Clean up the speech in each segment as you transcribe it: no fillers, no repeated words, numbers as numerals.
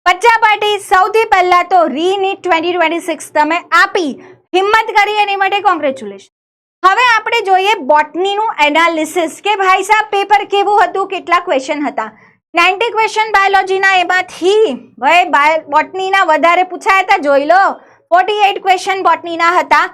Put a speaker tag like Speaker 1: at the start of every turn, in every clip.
Speaker 1: પચ્ચા party સૌથી પહેલા તો રીનીટ 2026 તમે આપી, હિંમત કરી, એની માટે કોંગ્રેચ્યુલેશન. હવે આપણે જોઈએ બોટનીનું એનાલિસિસ કે ભાઈ સાહેબ પેપર કેવું હતું, કેટલા ક્વેશ્ચન હતા. 90 ક્વેશ્ચન બાયોલોજીના, એમાંથી ભાઈ બોટનીના વધારે પૂછાયા હતા, જોઈ લો. 48 ક્વેશ્ચન બોટનીના હતા.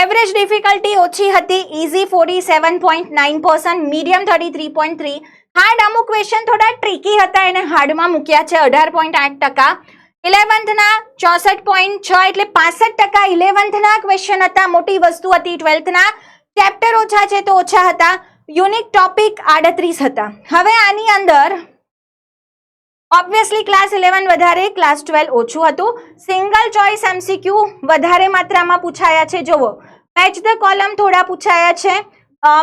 Speaker 1: એવરેજ ડિફિકલ્ટી ઓછી હતી, ઇઝી 47.9%, મીડિયમ 33.3%. હાર્ડ અમુક ક્વેશ્ચન થોડા ટ્રિકી હતા, એને હાર્ડમાં મૂક્યા છે 18.8%. 11thના 64.6 એટલે 65%. 11thના ક્વેશ્ચન હતા, મોટી વસ્તુ હતી. 12thના ચેપ્ટર ઓછા છે તો ઓછા હતા. યુનિક ટોપિક 38 હતા. હવે આની અંદર ઓબ્વિયસલી ક્લાસ 11 વધારે, ક્લાસ 12 ઓછું હતું. સિંગલ ચોઇસ એમસીક્યુ વધારે માત્રામાં પૂછાયા છે. જુઓ, મેચ ધ કોલમ થોડા પૂછાયા છે.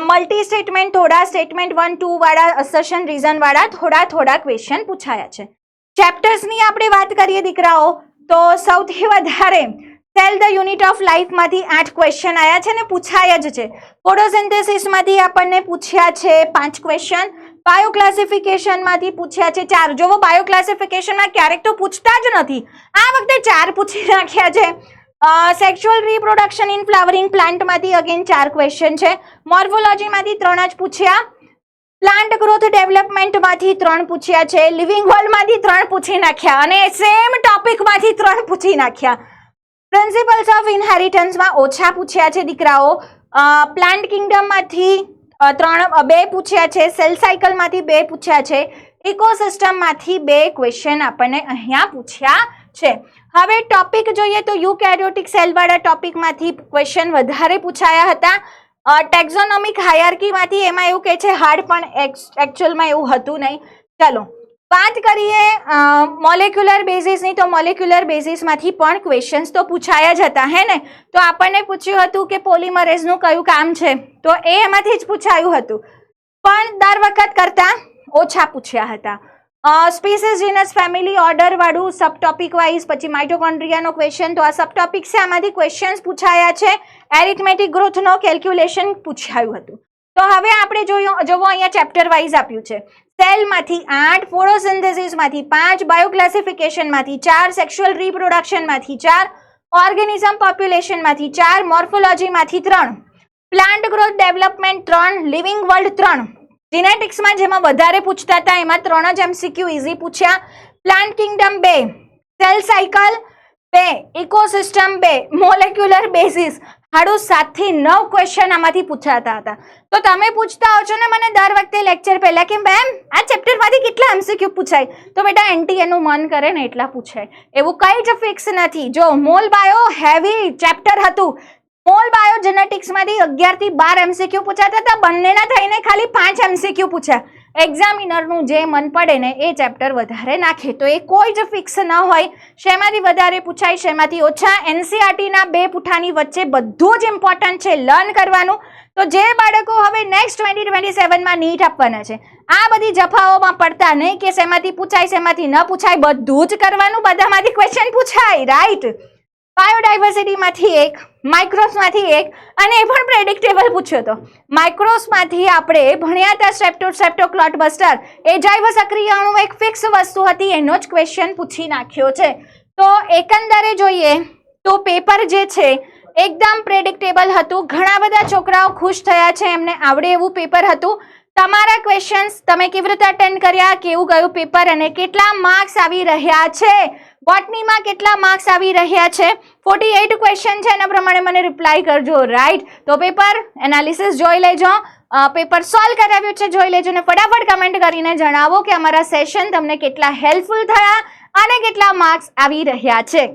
Speaker 1: મલ્ટી સ્ટેટમેન્ટ થોડા, સ્ટેટમેન્ટ 1, 2 વાળા, અસર્શન રીઝન વાળા થોડા ક્વેશ્ચન પૂછાયા છે. ચેપ્ટર્સની આપણે વાત કરીએ દીકરાઓ, તો સૌથી વધારે સેલ ધ યુનિટ ઓફ લાઈફમાંથી 8 ક્વેશ્ચન આવ્યા છે ને પૂછાયા જ છે. ફોટોસિન્થેસિસમાંથી આપણને પૂછ્યા છે 5 ક્વેશ્ચન. બાયો ક્લાસિફિકેશનમાંથી પૂછ્યા છે 4. જોવો, બાયો ક્લાસિફિકેશનમાં ક્યારેક તો પૂછતા જ નથી, આ વખતે 4 પૂછી નાખ્યા છે. સેક્સ્યુઅલ રિપ્રોડક્શન ઇન ફ્લાવરિંગ પ્લાન્ટમાંથી અગેન 4 ક્વેશ્ચન છે. મોર્ફોલોજીમાંથી 3 જ પૂછ્યા. પ્લાન્ટ ગ્રોથ ડેવલપમેન્ટમાંથી 3 પૂછ્યા છે. લિવિંગ વર્લ્ડમાંથી 3 પૂછી નાખ્યા અને સેમ ટોપિકમાંથી 3 પૂછી નાખ્યા. પ્રિન્સિપલ્સ ઓફ ઇનહેરિટન્સમાં ઓછા પૂછ્યા છે દીકરાઓ. પ્લાન્ટ કિંગડમમાંથી 2 પૂછ્યા છે. સેલ સાયકલમાંથી 2 પૂછ્યા છે. ઇકોસિસ્ટમમાંથી 2 ક્વેશ્ચન આપણને અહીંયા પૂછ્યા છે. હવે ટોપિક જોઈએ તો યુકેરિયોટિક સેલવાળા ટોપિકમાંથી ક્વેશ્ચન વધારે પૂછાયા હતા. ટેક્ઝોનોમિક હાયરાર્કીમાંથી એમાં એવું કહે છે હાર્ડ, પણ એકચ્યુઅલમાં એવું હતું નહીં. ચાલો વાત કરીએ મોલેક્યુલર બેઝિસની, તો મોલેક્યુલર બેઝિસમાંથી પણ ક્વેશ્ચન્સ તો પૂછાયા જ હતા, હે ને. તો આપણને પૂછ્યું હતું કે પોલિમરેઝનું કયું કામ છે, તો એ એમાંથી જ પૂછાયું હતું, પણ દર વખત કરતાં ઓછા પૂછ્યા હતા. સ્પીસીસ, જીનસ, ફેમિલી, ઓર્ડર વાળું સબ ટોપિક વાઇઝ. પછી માઇટોકોન્ડ્રિયાનો ક્વેશ્ચન, તો આ સબ ટોપિક છે, આમાંથી ક્વેશ્ચન્સ પૂછાયા છે. એરિથમેટિક ગ્રોથનો કેલ્ક્યુલેશન પૂછાયું હતું. તો હવે આપણે જોવો, અહીંયા ચેપ્ટર વાઇઝ આપ્યું છે. સેલમાંથી 8, ફોટોસિન્થેસિસમાંથી 5, બાયોક્લાસિફિકેશનમાંથી 4, સેક્સ્યુઅલ રિપ્રોડક્શનમાંથી 4, ઓર્ગેનિઝમ પોપ્યુલેશનમાંથી 4, મોર્ફોલોજીમાંથી 3, plant growth development 3, living world 3. જીનેટિક્સમાં જેમાં વધારે પૂછતા હતા એમાં 3 જ એમસીક્યુ ઇઝી પૂછ્યા. Plant kingdom 2, cell cycle 2, ecosystem 2, molecular basis 7 થી 9 ક્વેશ્ચન આમાંથી પૂછાતા હતા. તો તમે પૂછતા હો છો ને મને દર વખતે લેક્ચર પહેલા કે મેમ આ ચેપ્ટરમાંથી કેટલા એમસીક્યુ પૂછાય, તો બેટા એનટી એનું મન કરે ને એટલા પૂછાય, એવું કંઈ જ ફિક્સ નથી. જો મોલ બાયો હેવી ચેપ્ટર હતું, મોલ બાયો જેનેટિક્સમાંથી 11 થી 12 એમસીક્યુ પૂછાતા હતા, બંનેના થઈને ખાલી 5 એમસીક્યુ પૂછ્યા. એક્ઝામિનરનું જે મન પડે ને એ ચેપ્ટર વધારે નાખે, તો એ કોઈ જ ફિક્સ ન હોય. શેમાંથી વધારે પૂછાય, શેમાંથી ઓછા. એનસીઆરટીના 2 પુઠાની વચ્ચે બધું જ ઇમ્પોર્ટન્ટ છે લર્ન કરવાનું. તો જે બાળકો હવે નેક્સ્ટ 2027માં નીટ આપવાના છે, આ બધી જફાઓમાં પડતા નહીં કે શેમાંથી પૂછાય શેમાંથી ન પૂછાય, બધું જ કરવાનું, બધામાંથી ક્વેશ્ચન પૂછાય, રાઈટ. બાયોડાયવર્સિટીમાંથી 1, માઇક્રોસમાંથી 1, અને એ પણ પ્રેડિક્ટેબલ પૂછ્યો હતો. માઇક્રોસમાંથી આપણે ભણ્યા હતા સ્ટ્રેપ્ટોક્લોટ બસ્ટર, એ જૈવ સક્રિય અણુ એક ફિક્સ વસ્તુ હતી, એનો જ ક્વેશ્ચન પૂછી નાખ્યો છે. તો એકંદરે જોઈએ તો પેપર જે છે એકદમ પ્રેડિક્ટેબલ હતું. ઘણા બધા છોકરાઓ ખુશ થયા છે, એમને આવડે એવું પેપર હતું. તમારા ક્વેશ્ચન્સ તમે કેવી રીતે અટેન્ડ કર્યા, કેવું ગયું પેપર અને કેટલા માર્ક્સ આવી રહ્યા છે, બોટનીમાં કેટલા માર્ક્સ આવી રહ્યા છે. 48 ક્વેશ્ચન છે, એના પ્રમાણે મને રિપ્લાય કરજો, રાઈટ. તો પેપર એનાલિસિસ જોઈ લેજો, પેપર સોલ્વ કરાવ્યું છે જોઈ લેજો, અને ફટાફટ કમેન્ટ કરીને જણાવો કે અમારા સેશન તમને કેટલા હેલ્પફુલ થયા અને કેટલા માર્ક્સ આવી રહ્યા છે.